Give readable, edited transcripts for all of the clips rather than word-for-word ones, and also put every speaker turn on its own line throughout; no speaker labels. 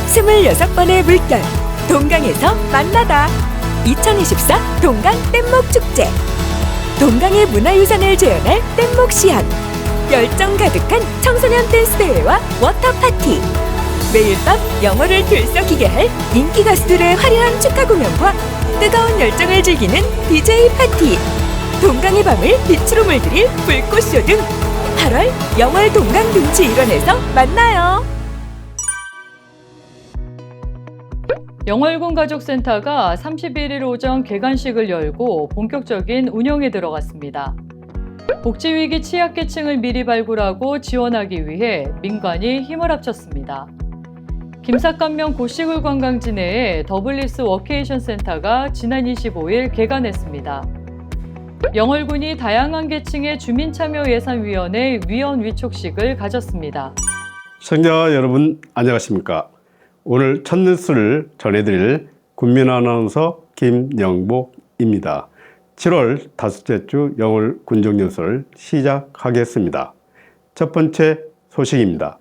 26번의 물결 동강에서 만나다 2024 동강 뗏목축제. 동강의 문화유산을 재현할 뗏목 시연, 열정 가득한 청소년 댄스대회와 워터파티, 매일 밤 영월을 들썩이게 할 인기 가수들의 화려한 축하 공연과 뜨거운 열정을 즐기는 DJ 파티, 동강의 밤을 빛으로 물들일 불꽃쇼 등 8월 영월 동강 둔치 일원에서 만나요.
영월군 가족센터가 31일 오전 개관식을 열고 본격적인 운영에 들어갔습니다. 복지위기 취약계층을 미리 발굴하고 지원하기 위해 민관이 힘을 합쳤습니다. 김삿간면 고시굴 관광지 내에 더블리스 워케이션 센터가 지난 25일 개관했습니다. 영월군이 다양한 계층의 주민참여예산위원회 위원 위촉식을 가졌습니다.
시청자 여러분 안녕하십니까? 오늘 첫 뉴스를 전해드릴 군민 아나운서 김영복입니다. 7월 다섯째 주 영월 군정 뉴스를 시작하겠습니다. 첫 번째 소식입니다.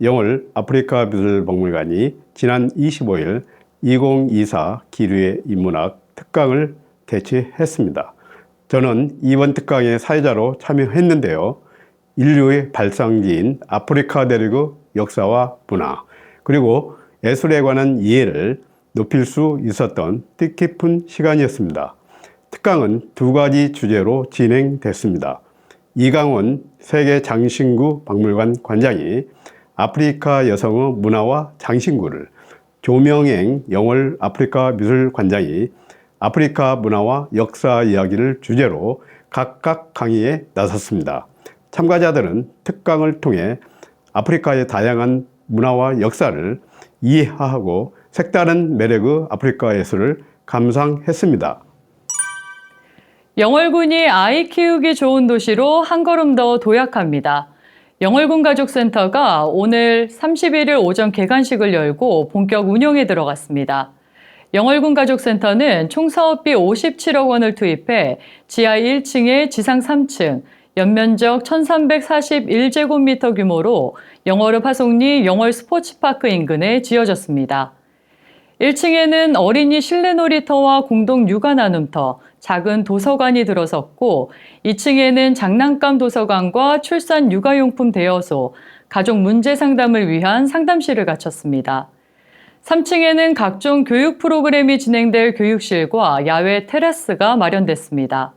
영월 아프리카 미술박물관이 지난 25일 2024 기류의 인문학 특강을 개최했습니다. 저는 이번 특강의 사회자로 참여했는데요. 인류의 발상지인 아프리카 대륙의 역사와 문화, 그리고 예술에 관한 이해를 높일 수 있었던 뜻깊은 시간이었습니다. 특강은 두 가지 주제로 진행됐습니다. 이강원 세계장신구 박물관 관장이 아프리카 여성의 문화와 장신구를, 조명행 영월 아프리카 미술 관장이 아프리카 문화와 역사 이야기를 주제로 각각 강의에 나섰습니다. 참가자들은 특강을 통해 아프리카의 다양한 문화와 역사를 이해하고 색다른 매력의 아프리카 예술을 감상했습니다.
영월군이 아이 키우기 좋은 도시로 한 걸음 더 도약합니다. 영월군 가족센터가 오늘 31일 오전 개관식을 열고 본격 운영에 들어갔습니다. 영월군 가족센터는 총 사업비 57억 원을 투입해 지하 1층에 지상 3층, 연면적 1341제곱미터 규모로 영월읍 화송리 영월 스포츠파크 인근에 지어졌습니다. 1층에는 어린이 실내 놀이터와 공동 육아 나눔터, 작은 도서관이 들어섰고 2층에는 장난감 도서관과 출산 육아용품 대여소, 가족 문제 상담을 위한 상담실을 갖췄습니다. 3층에는 각종 교육 프로그램이 진행될 교육실과 야외 테라스가 마련됐습니다.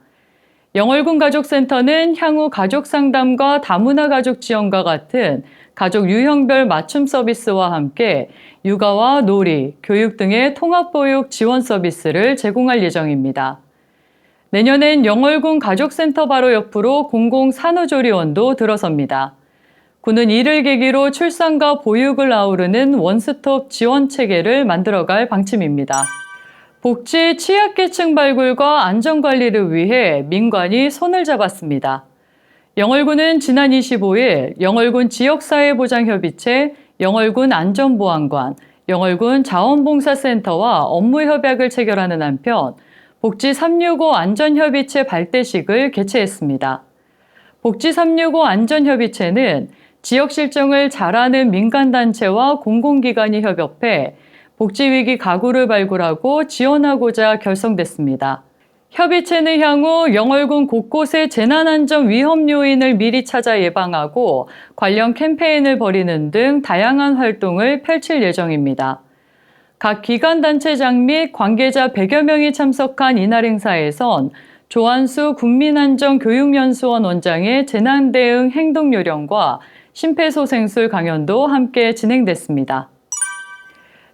영월군 가족센터는 향후 가족 상담과 다문화 가족 지원과 같은 가족 유형별 맞춤 서비스와 함께 육아와 놀이, 교육 등의 통합보육 지원 서비스를 제공할 예정입니다. 내년엔 영월군 가족센터 바로 옆으로 공공산후조리원도 들어섭니다. 군은 이를 계기로 출산과 보육을 아우르는 원스톱 지원 체계를 만들어갈 방침입니다. 복지 취약계층 발굴과 안전관리를 위해 민관이 손을 잡았습니다. 영월군은 지난 25일 영월군 지역사회보장협의체, 영월군 안전보안관, 영월군 자원봉사센터와 업무협약을 체결하는 한편 복지 365 안전협의체 발대식을 개최했습니다. 복지 365 안전협의체는 지역 실정을 잘하는 민간단체와 공공기관이 협업해 복지위기 가구를 발굴하고 지원하고자 결성됐습니다. 협의체는 향후 영월군 곳곳의 재난안전 위험 요인을 미리 찾아 예방하고 관련 캠페인을 벌이는 등 다양한 활동을 펼칠 예정입니다. 각 기관단체장 및 관계자 100여 명이 참석한 이날 행사에선 조한수 국민안전교육연수원 원장의 재난대응 행동요령과 심폐소생술 강연도 함께 진행됐습니다.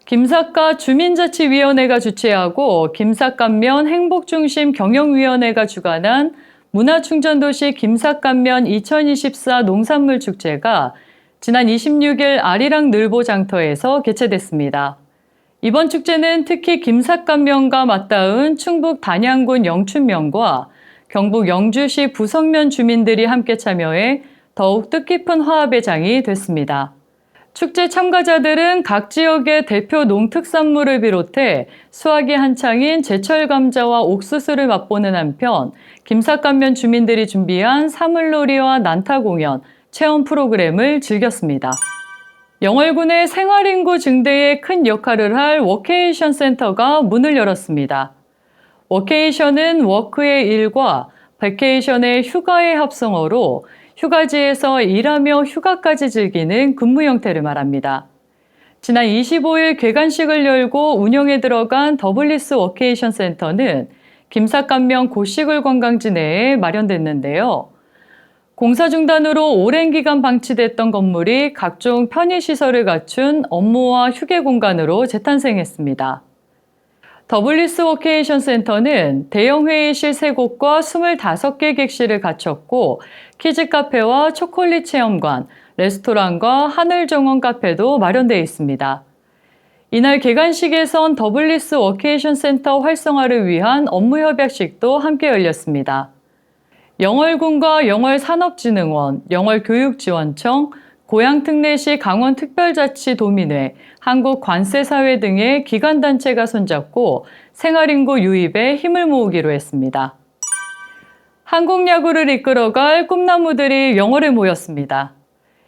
김삿갓 주민자치위원회가 주최하고 김삿갓면 행복중심 경영위원회가 주관한 문화충전도시 김삿갓면 2024 농산물축제가 지난 26일 아리랑 늘보장터에서 개최됐습니다. 이번 축제는 특히 김삿갓면과 맞닿은 충북 단양군 영춘면과 경북 영주시 부성면 주민들이 함께 참여해 더욱 뜻깊은 화합의 장이 됐습니다. 축제 참가자들은 각 지역의 대표 농특산물을 비롯해 수확이 한창인 제철 감자와 옥수수를 맛보는 한편 김삿갓면 주민들이 준비한 사물놀이와 난타 공연, 체험 프로그램을 즐겼습니다. 영월군의 생활인구 증대에 큰 역할을 할 워케이션 센터가 문을 열었습니다. 워케이션은 워크의 일과 베케이션의 휴가의 합성어로 휴가지에서 일하며 휴가까지 즐기는 근무 형태를 말합니다. 지난 25일 개관식을 열고 운영에 들어간 더블리스 워케이션 센터는 김삿간명 고시굴 관광지 내에 마련됐는데요. 공사 중단으로 오랜 기간 방치됐던 건물이 각종 편의시설을 갖춘 업무와 휴게 공간으로 재탄생했습니다. 더블리스 워케이션 센터는 대형 회의실 3곳과 25개 객실을 갖췄고 키즈 카페와 초콜릿 체험관, 레스토랑과 하늘 정원 카페도 마련되어 있습니다. 이날 개관식에선 더블리스 워케이션 센터 활성화를 위한 업무 협약식도 함께 열렸습니다. 영월군과 영월산업진흥원, 영월교육지원청, 고양특례시 강원특별자치도민회, 한국관세사회 등의 기관단체가 손잡고 생활인구 유입에 힘을 모으기로 했습니다. 한국 야구를 이끌어갈 꿈나무들이 영월에 모였습니다.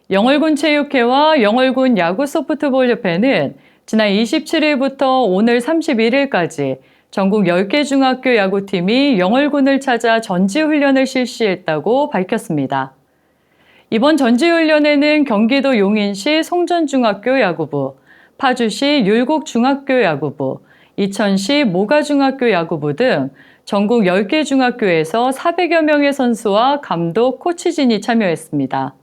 영월군 체육회와 영월군 야구소프트볼협회는 지난 27일부터 오늘 31일까지 전국 10개 중학교 야구팀이 영월군을 찾아 전지훈련을 실시했다고 밝혔습니다. 이번 전지훈련에는 경기도 용인시 송전중학교 야구부, 파주시 율곡중학교 야구부, 이천시 모가중학교 야구부 등 전국 10개 중학교에서 400여 명의 선수와 감독, 코치진이 참여했습니다.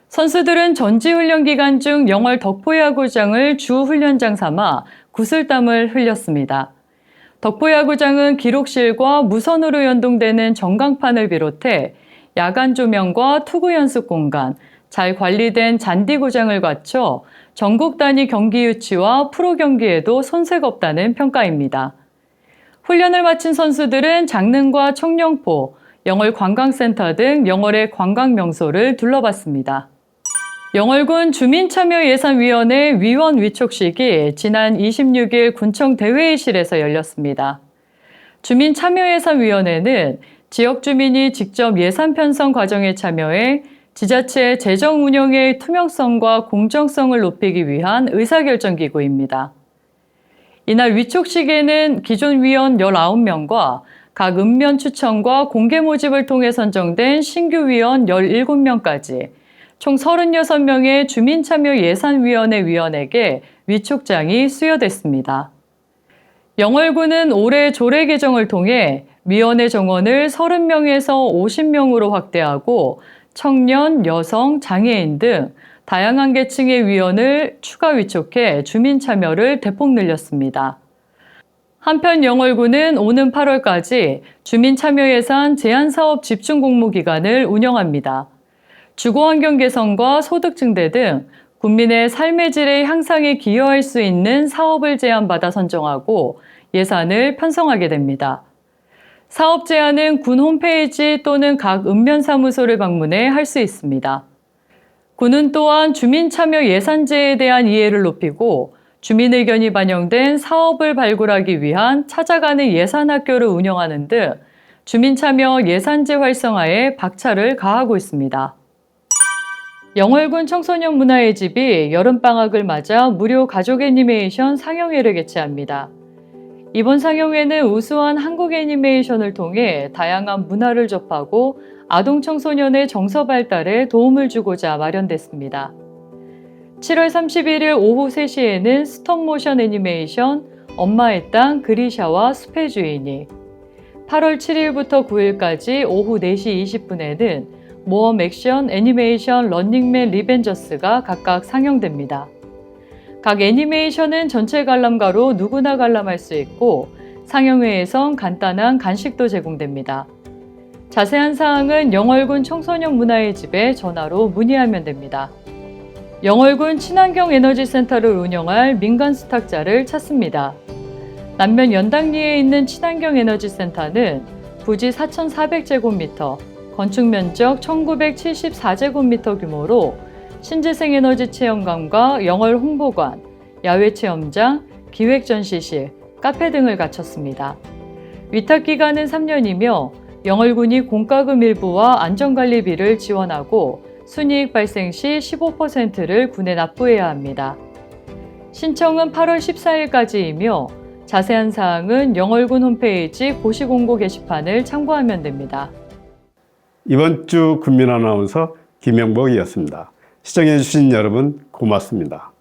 선수들은 전지훈련 기간 중 영월 덕포야구장을 주 훈련장 삼아 구슬땀을 흘렸습니다. 덕포야구장은 기록실과 무선으로 연동되는 전광판을 비롯해 야간 조명과 투구 연습 공간, 잘 관리된 잔디구장을 갖춰 전국 단위 경기 유치와 프로 경기에도 손색 없다는 평가입니다. 훈련을 마친 선수들은 장릉과 청룡포, 영월 관광센터 등 영월의 관광 명소를 둘러봤습니다. 영월군 주민참여예산위원회 위원 위촉식이 지난 26일 군청 대회의실에서 열렸습니다. 주민참여예산위원회는 지역 주민이 직접 예산 편성 과정에 참여해 지자체의 재정 운영의 투명성과 공정성을 높이기 위한 의사결정기구입니다. 이날 위촉식에는 기존 위원 19명과 각 읍면 추천과 공개 모집을 통해 선정된 신규 위원 17명까지 총 36명의 주민참여예산위원회 위원에게 위촉장이 수여됐습니다. 영월군은 올해 조례 개정을 통해 위원회 정원을 30명에서 50명으로 확대하고 청년, 여성, 장애인 등 다양한 계층의 위원을 추가 위촉해 주민 참여를 대폭 늘렸습니다. 한편 영월군은 오는 8월까지 주민참여예산 제한사업 집중공모기간을 운영합니다. 주거환경 개선과 소득 증대 등 국민의 삶의 질의 향상에 기여할 수 있는 사업을 제안받아 선정하고 예산을 편성하게 됩니다. 사업 제안은 군 홈페이지 또는 각 읍면사무소를 방문해 할 수 있습니다. 군은 또한 주민참여 예산제에 대한 이해를 높이고 주민 의견이 반영된 사업을 발굴하기 위한 찾아가는 예산학교를 운영하는 등 주민참여 예산제 활성화에 박차를 가하고 있습니다. 영월군 청소년 문화의 집이 여름방학을 맞아 무료 가족 애니메이션 상영회를 개최합니다. 이번 상영회는 우수한 한국 애니메이션을 통해 다양한 문화를 접하고 아동 청소년의 정서 발달에 도움을 주고자 마련됐습니다. 7월 31일 오후 3시에는 스톱모션 애니메이션 엄마의 땅 그리샤와 숲의 주인이, 8월 7일부터 9일까지 오후 4시 20분에는 모험 액션 애니메이션 런닝맨 리벤저스가 각각 상영됩니다. 각 애니메이션은 전체 관람가로 누구나 관람할 수 있고 상영회에선 간단한 간식도 제공됩니다. 자세한 사항은 영월군 청소년 문화의 집에 전화로 문의하면 됩니다. 영월군 친환경 에너지센터를 운영할 민간 수탁자를 찾습니다. 남면 연당리에 있는 친환경 에너지센터는 부지 4,400제곱미터, 건축 면적 1,974제곱미터 규모로 신재생 에너지 체험관과 영월 홍보관, 야외 체험장, 기획 전시실, 카페 등을 갖췄습니다. 위탁 기간은 3년이며 영월군이 공과금 일부와 안전관리비를 지원하고 순이익 발생 시 15%를 군에 납부해야 합니다. 신청은 8월 14일까지이며 자세한 사항은 영월군 홈페이지 고시공고 게시판을 참고하면 됩니다.
이번 주 군민 아나운서 김영복이었습니다. 시청해주신 여러분 고맙습니다.